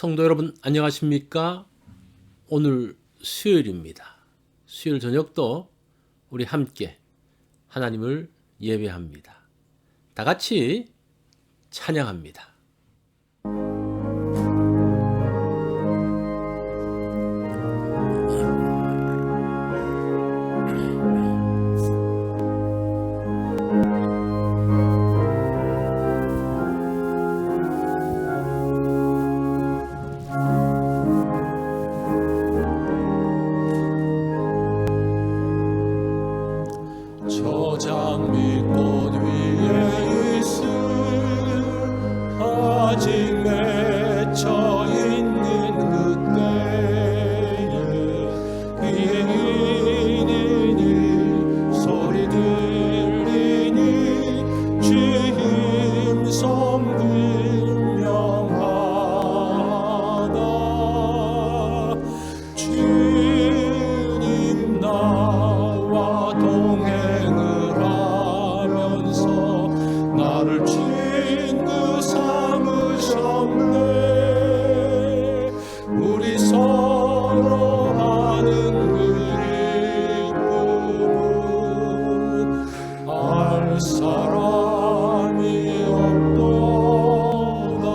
성도 여러분 안녕하십니까? 오늘 수요일입니다. 수요일 저녁도 우리 함께 하나님을 예배합니다. 다 같이 찬양합니다. 저 장미꽃 위에 있을 아직 맺혀 있는 그때에 비행이니 소리 들리니 주의 음성 분명하다. 주님 나와 동행을 하면서 나를 친구 삼으셨네. 우리 서로 가는 그 기쁨은 알 사람이 없도다.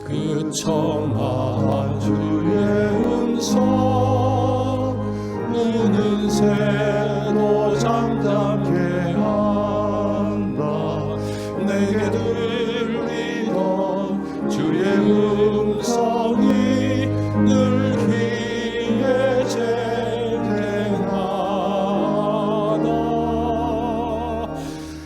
그 청아한 주의 음성 눈은 새도 잠잠케 한다. 내게 들리던 주의 음성이 늘 귀에 쟁쟁하다.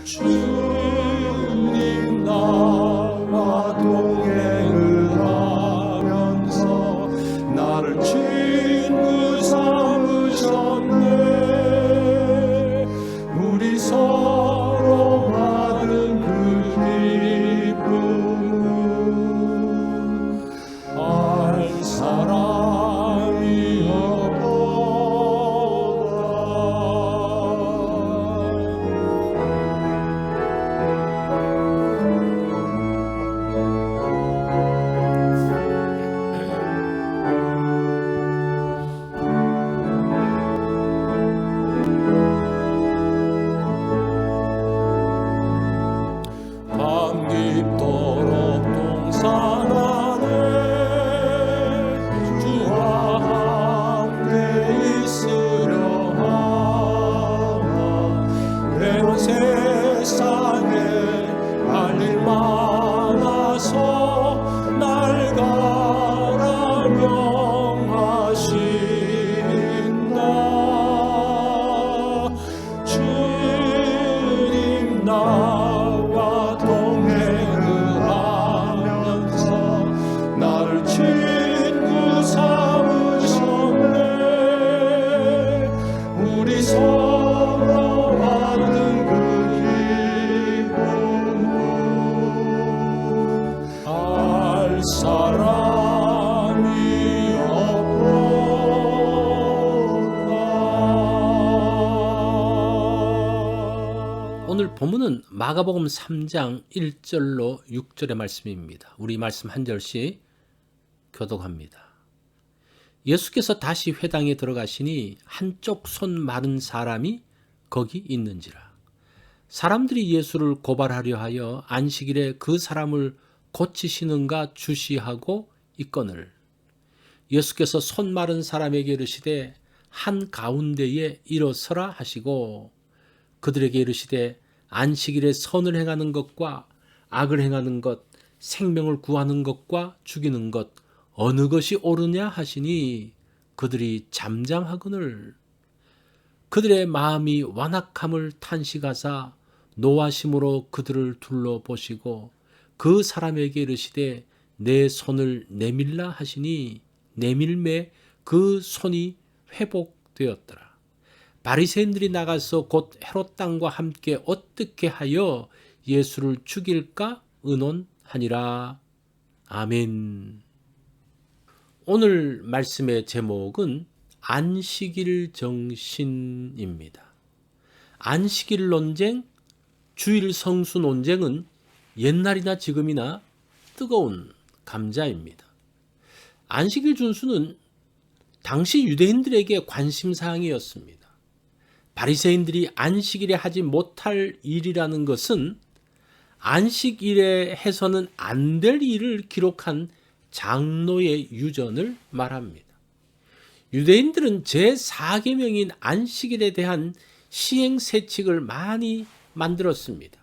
주님 나와 동행을 하면서 나를 친구 삼으셨네. 우리 서로 가는 그 기쁨 알 사람이 밤 깊도록 동산 안에 주와 함께 있으려 하나. 외로운 세상에 할 일 많아서 날 가라 명하신다. 주님 나와 동행을 하면서 나를 친구 삼으셨네. 우리 서로 받는 그 기쁨 알 사람이 없도다. 오늘 본문은 마가복음 3장 1절로 6절의 말씀입니다. 우리 말씀 한 절씩 교독합니다. 예수께서 다시 회당에 들어가시니 한쪽 손 마른 사람이 거기 있는지라. 사람들이 예수를 고발하려 하여 안식일에 그 사람을 고치시는가 주시하고 있거늘 예수께서 손 마른 사람에게 이르시되 한 가운데에 일어서라 하시고 그들에게 이르시되 안식일에 선을 행하는 것과 악을 행하는 것, 생명을 구하는 것과 죽이는 것 어느 것이 옳으냐 하시니 그들이 잠잠하거늘 그들의 마음이 완악함을 탄식하사 노하심으로 그들을 둘러보시고 그 사람에게 이르시되 내 손을 내밀라 하시니 내밀매 그 손이 회복되었더라. 바리새인들이 나가서 곧 헤롯 땅과 함께 어떻게 하여 예수를 죽일까 의논하니라. 아멘. 오늘 말씀의 제목은 안식일 정신입니다. 안식일 논쟁, 주일 성수 논쟁은 옛날이나 지금이나 뜨거운 감자입니다. 안식일 준수는 당시 유대인들에게 관심사항이었습니다. 바리새인들이 안식일에 하지 못할 일이라는 것은 안식일에 해서는 안 될 일을 기록한 장로의 유전을 말합니다. 유대인들은 제4계명인 안식일에 대한 시행세칙을 많이 만들었습니다.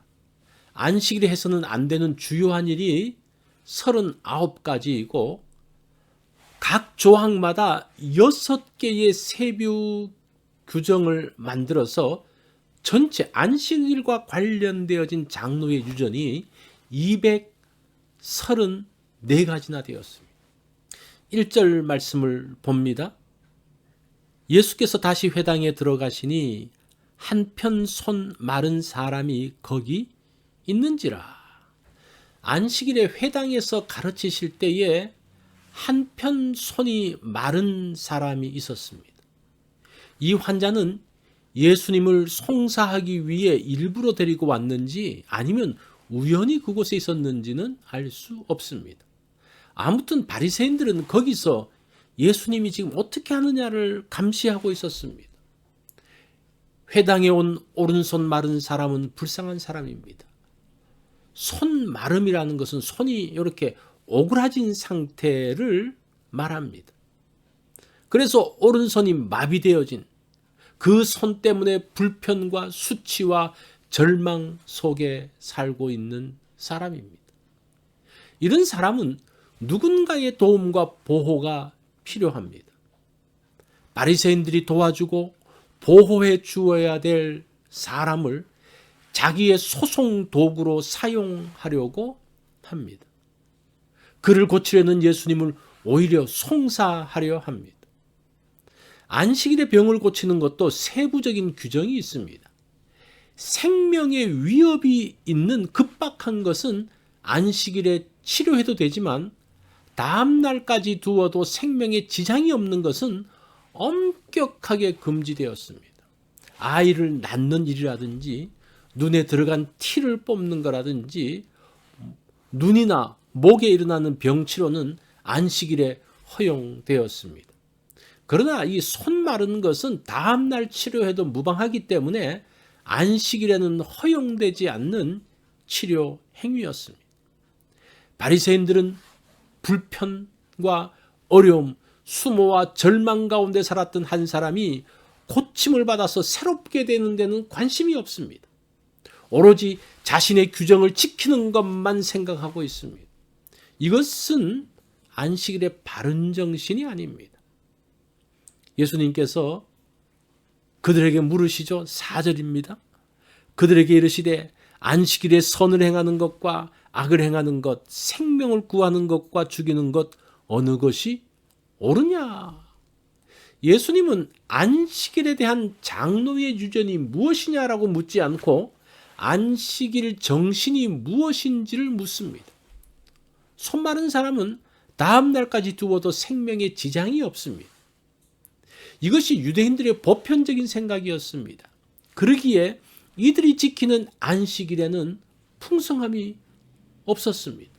안식일에 해서는 안 되는 주요한 일이 39가지이고 각 조항마다 6개의 세부 규정을 만들어서 전체 안식일과 관련되어진 장로의 유전이 234가지나 되었습니다. 1절 말씀을 봅니다. 예수께서 다시 회당에 들어가시니 한편 손 마른 사람이 거기 있는지라. 안식일에 회당에서 가르치실 때에 한편 손이 마른 사람이 있었습니다. 이 환자는 예수님을 송사하기 위해 일부러 데리고 왔는지 아니면 우연히 그곳에 있었는지는 알 수 없습니다. 아무튼 바리새인들은 거기서 예수님이 지금 어떻게 하느냐를 감시하고 있었습니다. 회당에 온 오른손 마른 사람은 불쌍한 사람입니다. 손 마름이라는 것은 손이 이렇게 오그라진 상태를 말합니다. 그래서 오른손이 마비되어진 그 손 때문에 불편과 수치와 절망 속에 살고 있는 사람입니다. 이런 사람은 누군가의 도움과 보호가 필요합니다. 바리새인들이 도와주고 보호해 주어야 될 사람을 자기의 소송 도구로 사용하려고 합니다. 그를 고치려는 예수님을 오히려 송사하려 합니다. 안식일에 병을 고치는 것도 세부적인 규정이 있습니다. 생명의 위협이 있는 급박한 것은 안식일에 치료해도 되지만 다음 날까지 두어도 생명에 지장이 없는 것은 엄격하게 금지되었습니다. 아이를 낳는 일이라든지 눈에 들어간 티를 뽑는 거라든지 눈이나 목에 일어나는 병치료는 안식일에 허용되었습니다. 그러나 이 손 마른 것은 다음날 치료해도 무방하기 때문에 안식일에는 허용되지 않는 치료 행위였습니다. 바리새인들은 불편과 어려움, 수모와 절망 가운데 살았던 한 사람이 고침을 받아서 새롭게 되는 데는 관심이 없습니다. 오로지 자신의 규정을 지키는 것만 생각하고 있습니다. 이것은 안식일의 바른 정신이 아닙니다. 예수님께서 그들에게 물으시죠. 4절입니다. 그들에게 이르시되 안식일에 선을 행하는 것과 악을 행하는 것, 생명을 구하는 것과 죽이는 것 어느 것이 옳으냐? 예수님은 안식일에 대한 장로의 유전이 무엇이냐라고 묻지 않고 안식일 정신이 무엇인지를 묻습니다. 손 마른 사람은 다음 날까지 두어도 생명에 지장이 없습니다. 이것이 유대인들의 보편적인 생각이었습니다. 그러기에 이들이 지키는 안식일에는 풍성함이 없었습니다.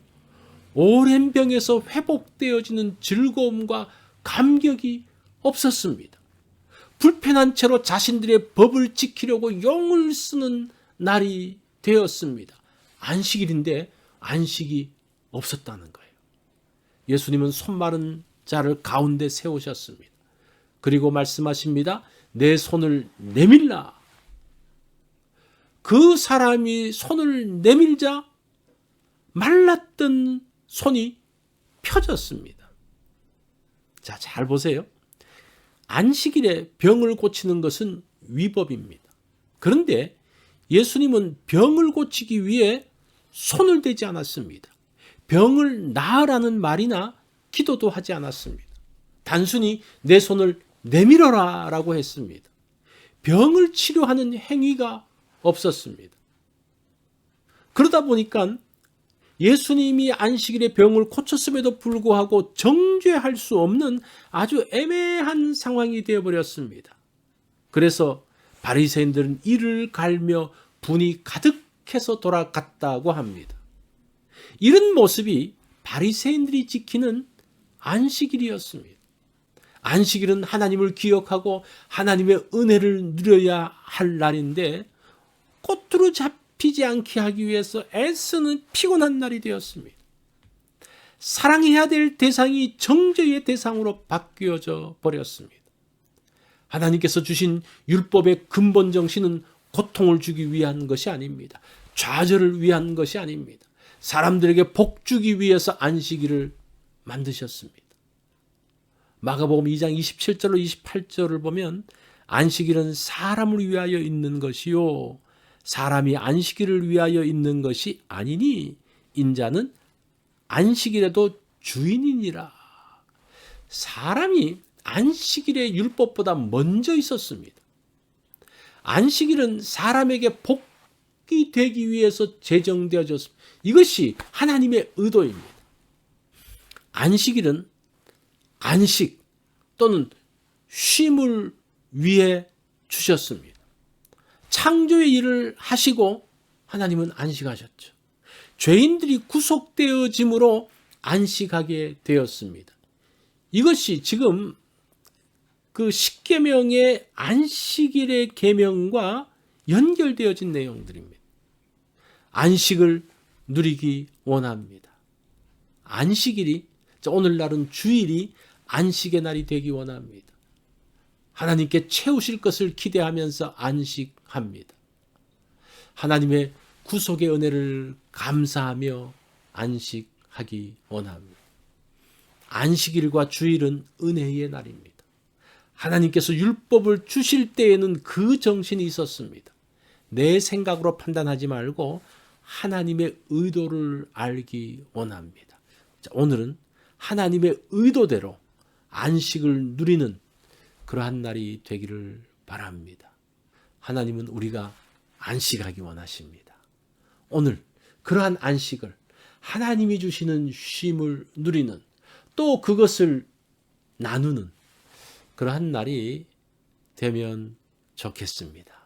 오랜 병에서 회복되어지는 즐거움과 감격이 없었습니다. 불편한 채로 자신들의 법을 지키려고 용을 쓰는 날이 되었습니다. 안식일인데 안식이 없었다는 거예요. 예수님은 손 마른 자를 가운데 세우셨습니다. 그리고 말씀하십니다. 내 손을 내밀라. 그 사람이 손을 내밀자 말랐던 손이 펴졌습니다. 자, 잘 보세요. 안식일에 병을 고치는 것은 위법입니다. 그런데 예수님은 병을 고치기 위해 손을 대지 않았습니다. 병을 나으라는 말이나 기도도 하지 않았습니다. 단순히 내 손을 내밀어라 라고 했습니다. 병을 치료하는 행위가 없었습니다. 그러다 보니까 예수님이 안식일에 병을 고쳤음에도 불구하고 정죄할 수 없는 아주 애매한 상황이 되어버렸습니다. 그래서 바리새인들은 이를 갈며 분이 가득해서 돌아갔다고 합니다. 이런 모습이 바리새인들이 지키는 안식일이었습니다. 안식일은 하나님을 기억하고 하나님의 은혜를 누려야 할 날인데 꼬투로 잡히지 않게 하기 위해서 애쓰는 피곤한 날이 되었습니다. 사랑해야 될 대상이 정죄의 대상으로 바뀌어져 버렸습니다. 하나님께서 주신 율법의 근본 정신은 고통을 주기 위한 것이 아닙니다. 좌절을 위한 것이 아닙니다. 사람들에게 복 주기 위해서 안식일을 만드셨습니다. 마가복음 2장 27절로 28절을 보면 안식일은 사람을 위하여 있는 것이요 사람이 안식일을 위하여 있는 것이 아니니 인자는 안식일에도 주인이니라. 사람이 안식일의 율법보다 먼저 있었습니다. 안식일은 사람에게 복이 되기 위해서 제정되어졌습니다. 이것이 하나님의 의도입니다. 안식일은 안식 또는 쉼을 위해 주셨습니다. 창조의 일을 하시고 하나님은 안식하셨죠. 죄인들이 구속되어짐으로 안식하게 되었습니다. 이것이 지금 그 십계명의 안식일의 계명과 연결되어진 내용들입니다. 안식을 누리기 원합니다. 안식일이 오늘날은 주일이 안식의 날이 되기 원합니다. 하나님께 채우실 것을 기대하면서 안식합니다. 하나님의 구속의 은혜를 감사하며 안식하기 원합니다. 안식일과 주일은 은혜의 날입니다. 하나님께서 율법을 주실 때에는 그 정신이 있었습니다. 내 생각으로 판단하지 말고 하나님의 의도를 알기 원합니다. 오늘은 하나님의 의도대로 안식을 누리는 그러한 날이 되기를 바랍니다. 하나님은 우리가 안식하기 원하십니다. 오늘 그러한 안식을 하나님이 주시는 쉼을 누리는 또 그것을 나누는 그러한 날이 되면 좋겠습니다.